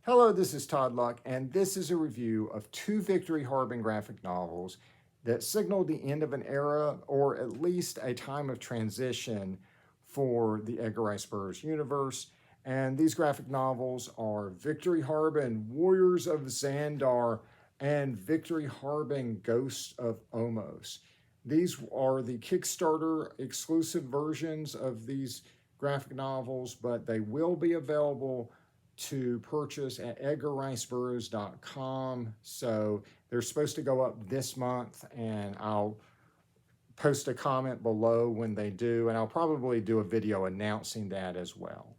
Hello, this is Todd Luck, and this is a review of two Victory Harben graphic novels that signal the end of an era, or at least a time of transition for the Edgar Rice Burroughs universe. And these graphic novels are Victory Harben, Warriors of Zandar, and Victory Harben, Ghosts of Omos. These are the Kickstarter exclusive versions of these graphic novels, but they will be available to purchase at edgarriceburroughs.com. So they're supposed to go up this month, and I'll post a comment below when they do, and I'll probably do a video announcing that as well.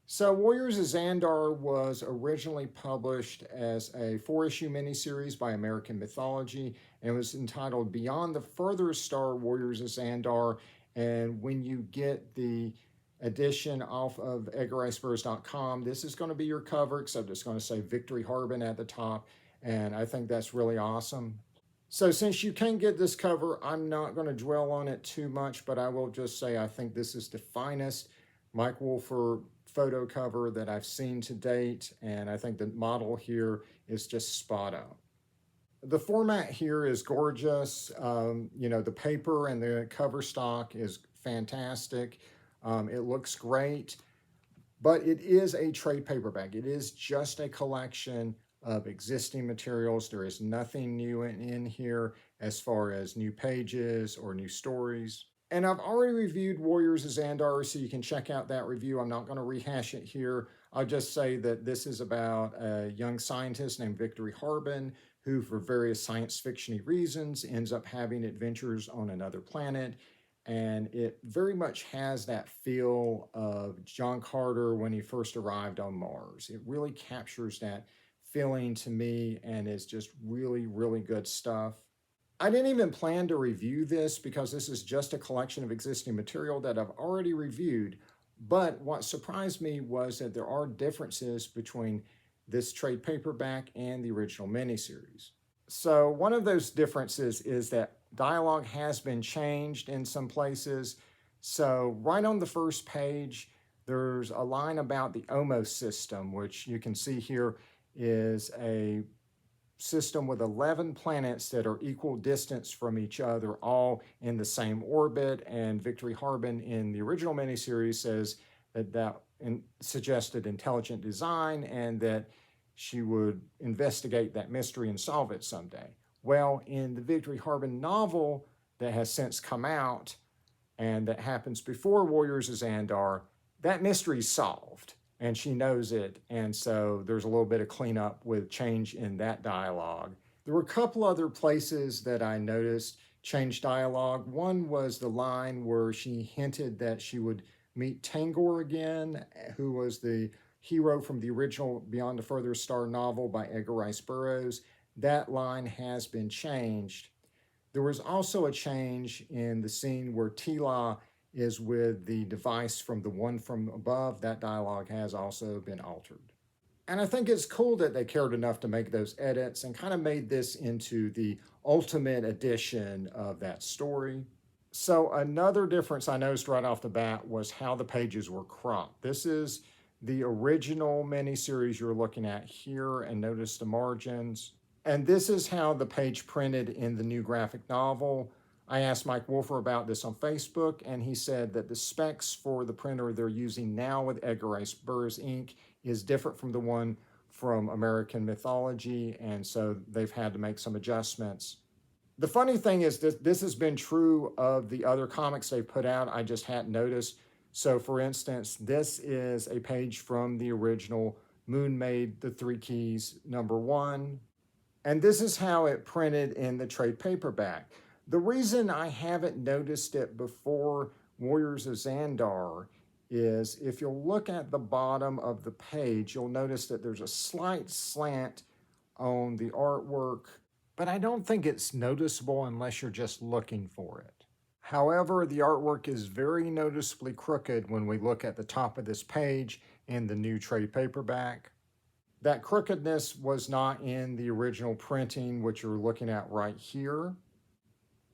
So Warriors of Zandar was originally published as a 4-issue miniseries by American Mythology, and it was entitled Beyond the Furthest Star Warriors of Zandar. And when you get the edition off of edgarriceburroughs.com, this is going to be your cover, except it's going to say Victory Harben at the top, and I think that's really awesome. So since you can get this cover, I'm not going to dwell on it too much, but I will just say I think this is the finest Mike Wolfer photo cover that I've seen to date, and I think the model here is just spot on. The format here is gorgeous. The paper and the cover stock is fantastic. It looks great, but it is a trade paperback. It is just a collection of existing materials. There is nothing new in here as far as new pages or new stories. And I've already reviewed Warriors of Zandar, so you can check out that review. I'm not going to rehash it here. I'll just say that this is about a young scientist named Victory Harben, who for various science fiction-y reasons ends up having adventures on another planet. And it very much has that feel of John Carter when he first arrived on Mars. It really captures that feeling to me, and is just really, really good stuff. I didn't even plan to review this because this is just a collection of existing material that I've already reviewed. But what surprised me was that there are differences between this trade paperback and the original miniseries. So one of those differences is that dialogue has been changed in some places. So right on the first page, there's a line about the Omos system, which you can see here is a system with 11 planets that are equal distance from each other, all in the same orbit. And Victory Harben in the original miniseries says that suggested intelligent design, and that she would investigate that mystery and solve it someday. Well, in the Victory Harben novel that has since come out, and that happens before Warriors of Zandar, that mystery is solved, and she knows it, and so there's a little bit of cleanup with change in that dialogue. There were a couple other places that I noticed changed dialogue. One was the line where she hinted that she would meet Tangor again, who was the hero from the original Beyond the Furthest Star novel by Edgar Rice Burroughs. That line has been changed. There was also a change in the scene where Tila is with the device from the One from Above. That dialogue has also been altered. And I think it's cool that they cared enough to make those edits and kind of made this into the ultimate edition of that story. So another difference I noticed right off the bat was how the pages were cropped. This is the original miniseries you're looking at here, and notice the margins. And this is how the page printed in the new graphic novel. I asked Mike Wolfer about this on Facebook, and he said that the specs for the printer they're using now with Edgar Rice Burroughs ink is different from the one from American Mythology, and so they've had to make some adjustments. The funny thing is that this has been true of the other comics they've put out. I just hadn't noticed. So for instance, this is a page from the original Moon Made the Three Keys #1. And this is how it printed in the trade paperback. The reason I haven't noticed it before Warriors of Zandar is if you'll look at the bottom of the page, you'll notice that there's a slight slant on the artwork, but I don't think it's noticeable unless you're just looking for it. However, the artwork is very noticeably crooked when we look at the top of this page in the new trade paperback. That crookedness was not in the original printing, which you're looking at right here.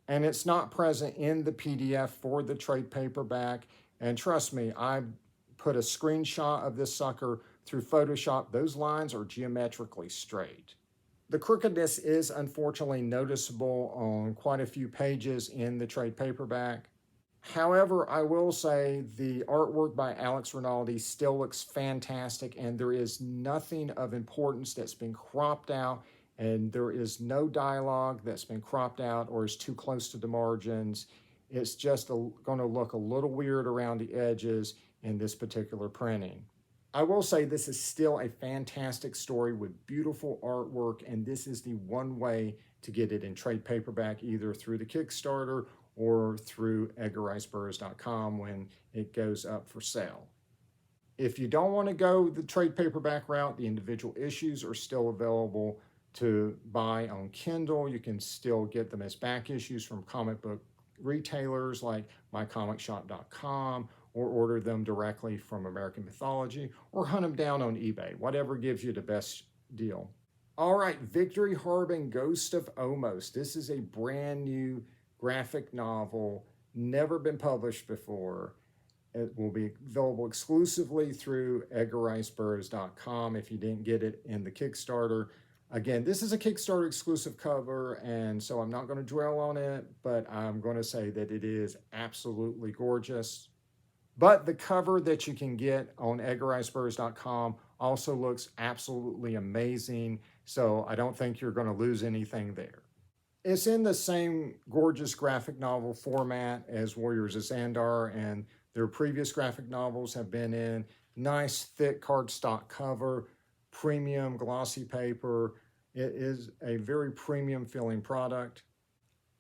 And it's not present in the PDF for the trade paperback. And trust me, I put a screenshot of this sucker through Photoshop, those lines are geometrically straight. The crookedness is unfortunately noticeable on quite a few pages in the trade paperback. However, I will say the artwork by Alex Rinaldi still looks fantastic, and there is nothing of importance that's been cropped out, and there is no dialogue that's been cropped out or is too close to the margins. It's just going to look a little weird around the edges in this particular printing. I will say this is still a fantastic story with beautiful artwork, and this is the one way to get it in trade paperback, either through the Kickstarter or through EdgarRiceBurroughs.com when it goes up for sale. If you don't want to go the trade paperback route, the individual issues are still available to buy on Kindle. You can still get them as back issues from comic book retailers like MyComicShop.com, or order them directly from American Mythology, or hunt them down on eBay, whatever gives you the best deal. All right, Victory Harben, Ghost of Omos. This is a brand new graphic novel, never been published before. It will be available exclusively through EdgarRiceBurroughs.com if you didn't get it in the Kickstarter. Again, this is a Kickstarter exclusive cover, and so I'm not going to dwell on it, but I'm going to say that it is absolutely gorgeous. But the cover that you can get on EdgarRiceBurroughs.com also looks absolutely amazing, so I don't think you're going to lose anything there. It's in the same gorgeous graphic novel format as Warriors of Zandar, and their previous graphic novels have been in. Nice, thick cardstock cover, premium glossy paper. It is a very premium feeling product.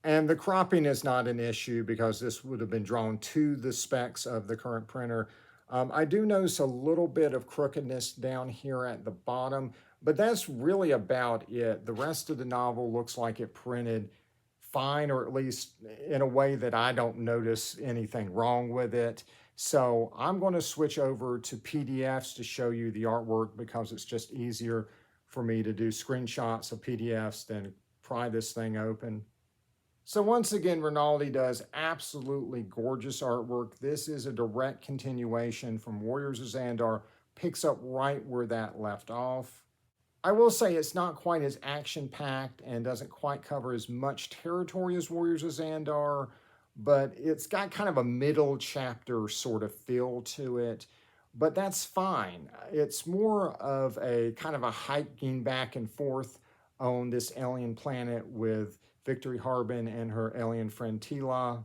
And the cropping is not an issue because this would have been drawn to the specs of the current printer. I do notice a little bit of crookedness down here at the bottom, but that's really about it. The rest of the novel looks like it printed fine, or at least in a way that I don't notice anything wrong with it. So I'm going to switch over to PDFs to show you the artwork because it's just easier for me to do screenshots of PDFs than pry this thing open. So once again, Rinaldi does absolutely gorgeous artwork. This is a direct continuation from Warriors of Zandar, picks up right where that left off. I will say it's not quite as action-packed and doesn't quite cover as much territory as Warriors of Zandar, but it's got kind of a middle chapter sort of feel to it. But that's fine. It's more of a kind of a hiking back and forth on this alien planet with Victory Harben and her alien friend Tila.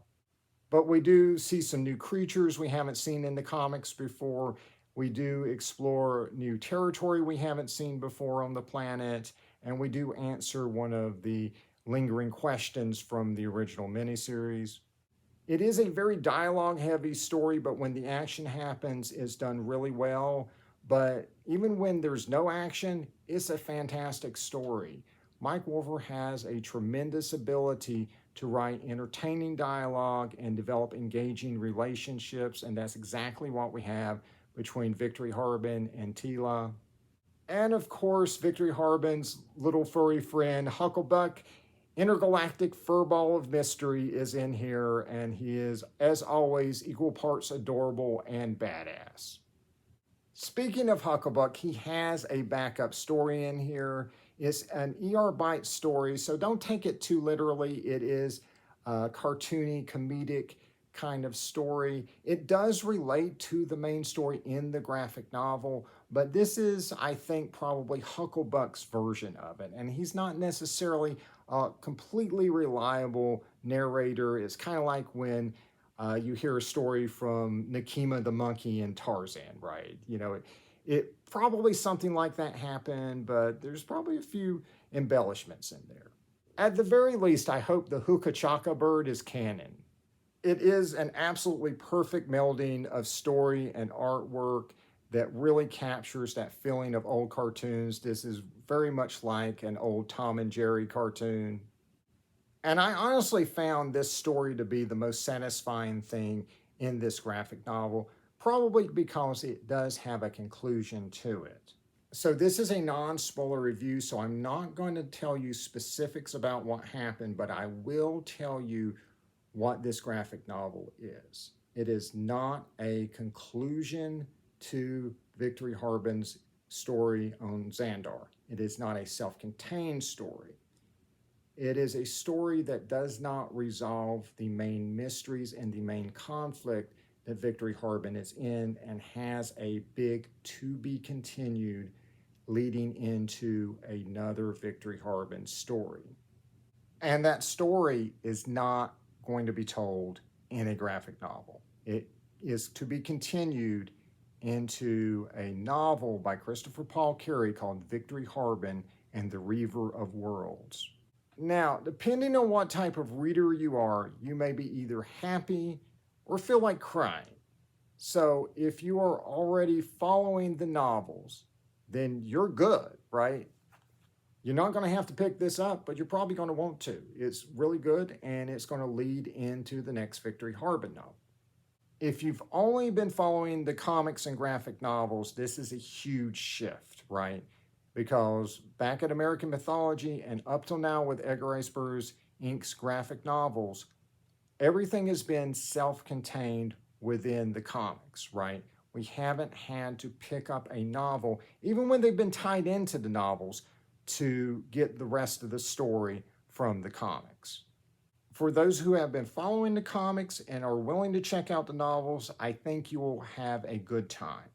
But we do see some new creatures we haven't seen in the comics before. We do explore new territory we haven't seen before on the planet. And we do answer one of the lingering questions from the original miniseries. It is a very dialogue-heavy story, but when the action happens, it's done really well. But even when there's no action, it's a fantastic story. Mike Wolfer has a tremendous ability to write entertaining dialogue and develop engaging relationships, and that's exactly what we have between Victory Harben and Tila. And of course, Victory Harben's little furry friend, Hucklebuck, intergalactic furball of mystery, is in here, and he is, as always, equal parts adorable and badass. Speaking of Hucklebuck, he has a backup story in here. It's an ER Byte story, so don't take it too literally. It is a cartoony, comedic kind of story. It does relate to the main story in the graphic novel, but this is, I think, probably Hucklebuck's version of it. And he's not necessarily a completely reliable narrator. It's kind of like when you hear a story from Nakima the monkey in Tarzan, right? You know, it probably something like that happened, but there's probably a few embellishments in there. At the very least, I hope the Hookah Chaka bird is canon. It is an absolutely perfect melding of story and artwork that really captures that feeling of old cartoons. This is very much like an old Tom and Jerry cartoon. And I honestly found this story to be the most satisfying thing in this graphic novel, probably because it does have a conclusion to it. So this is a non-spoiler review, so I'm not going to tell you specifics about what happened, but I will tell you what this graphic novel is. It is not a conclusion to Victory Harben's story on Zandar. It is not a self-contained story. It is a story that does not resolve the main mysteries and the main conflict that Victory Harben is in, and has a big to be continued leading into another Victory Harben story. And that story is not going to be told in a graphic novel. It is to be continued into a novel by Christopher Paul Carey called Victory Harben and the Reaver of Worlds. Now, depending on what type of reader you are, you may be either happy or feel like crying. So if you are already following the novels, then you're good, right? You're not going to have to pick this up, but you're probably going to want to. It's really good, and it's going to lead into the next Victory Harben novel. If you've only been following the comics and graphic novels, this is a huge shift, right? Because back at American Mythology and up till now with Edgar Rice Burroughs Inc.'s graphic novels, everything has been self-contained within the comics, right? We haven't had to pick up a novel, even when they've been tied into the novels, to get the rest of the story from the comics. For those who have been following the comics and are willing to check out the novels, I think you will have a good time.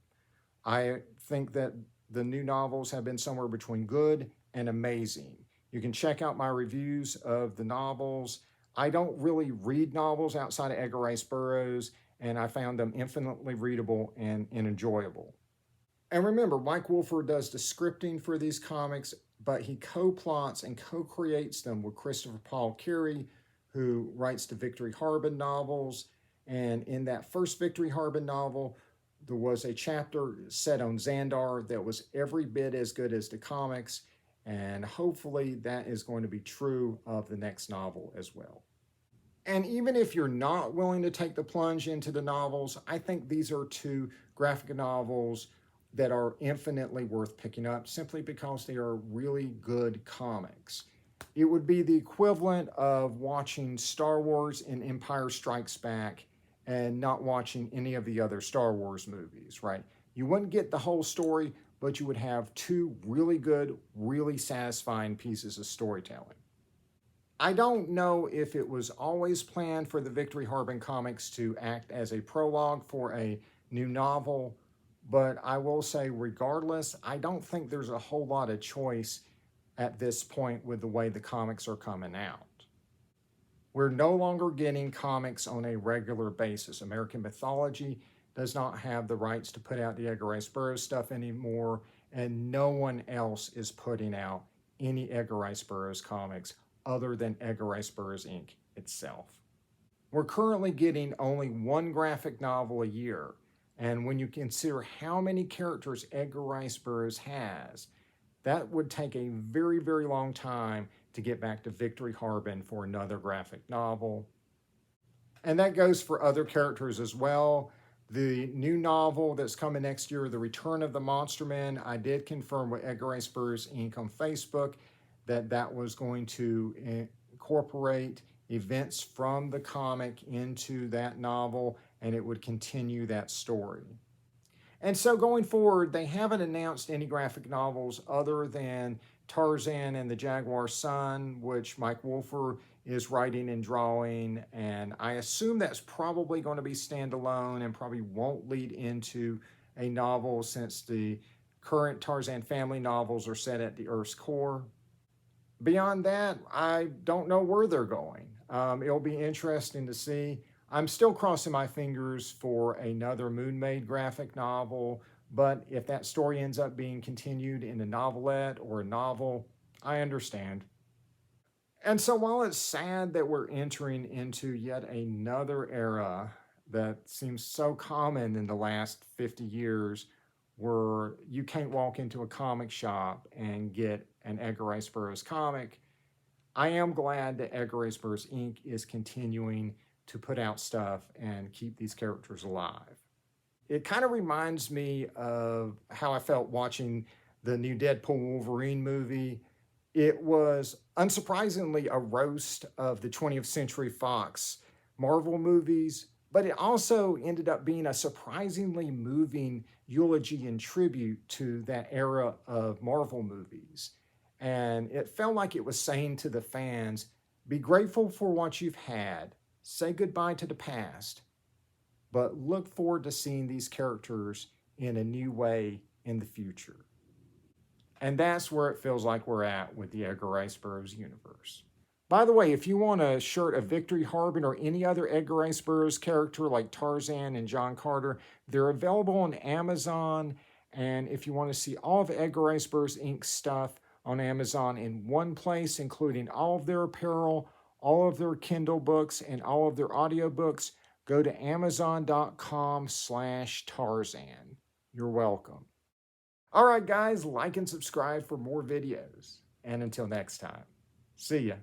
I think that the new novels have been somewhere between good and amazing. You can check out my reviews of the novels. I don't really read novels outside of Edgar Rice Burroughs, and I found them infinitely readable and enjoyable. And remember, Mike Wolfer does the scripting for these comics, but he co-plots and co-creates them with Christopher Paul Carey, who writes the Victory Harben novels. And in that first Victory Harben novel, there was a chapter set on Zandar that was every bit as good as the comics, and hopefully that is going to be true of the next novel as well. And even if you're not willing to take the plunge into the novels, I think these are two graphic novels that are infinitely worth picking up simply because they are really good comics. It would be the equivalent of watching Star Wars and Empire Strikes Back and not watching any of the other Star Wars movies, right? You wouldn't get the whole story, but you would have two really good, really satisfying pieces of storytelling. I don't know if it was always planned for the Victory Harben comics to act as a prologue for a new novel, but I will say regardless, I don't think there's a whole lot of choice at this point with the way the comics are coming out. We're no longer getting comics on a regular basis. American Mythology does not have the rights to put out the Edgar Rice Burroughs stuff anymore, and no one else is putting out any Edgar Rice Burroughs comics other than Edgar Rice Burroughs Inc. itself. We're currently getting only one graphic novel a year, and when you consider how many characters Edgar Rice Burroughs has, that would take a very, very long time to get back to Victory Harben for another graphic novel. And that goes for other characters as well. The new novel that's coming next year, The Return of the Monster Men, I did confirm with Edgar Rice Burroughs Inc. on Facebook that that was going to incorporate events from the comic into that novel, and it would continue that story. And so going forward, they haven't announced any graphic novels other than Tarzan and the Jaguar's Son, which Mike Wolfer is writing and drawing, and I assume that's probably going to be standalone and probably won't lead into a novel since the current Tarzan family novels are set at the Earth's core. Beyond that, I don't know where they're going. It'll be interesting to see. I'm still crossing my fingers for another Moon Maid graphic novel, but if that story ends up being continued in a novelette or a novel, I understand. And so while it's sad that we're entering into yet another era that seems so common in the last 50 years, where you can't walk into a comic shop and get an Edgar Rice Burroughs comic, I am glad that Edgar Rice Burroughs Inc. is continuing to put out stuff and keep these characters alive. It kind of reminds me of how I felt watching the new Deadpool Wolverine movie. It was, unsurprisingly, a roast of the 20th Century Fox Marvel movies, But it also ended up being a surprisingly moving eulogy and tribute to that era of Marvel movies. And it felt like it was saying to the fans, be grateful for what you've had, say goodbye to the past, but look forward to seeing these characters in a new way in the future. And that's where it feels like we're at with the Edgar Rice Burroughs universe. By the way, if you want a shirt of Victory Harben or any other Edgar Rice Burroughs character like Tarzan and John Carter, they're available on Amazon. And if you want to see all of Edgar Rice Burroughs Inc. stuff on Amazon in one place, including all of their apparel, all of their Kindle books, and all of their audiobooks, go to amazon.com/Tarzan. You're welcome. All right, guys, like and subscribe for more videos. And until next time, see ya.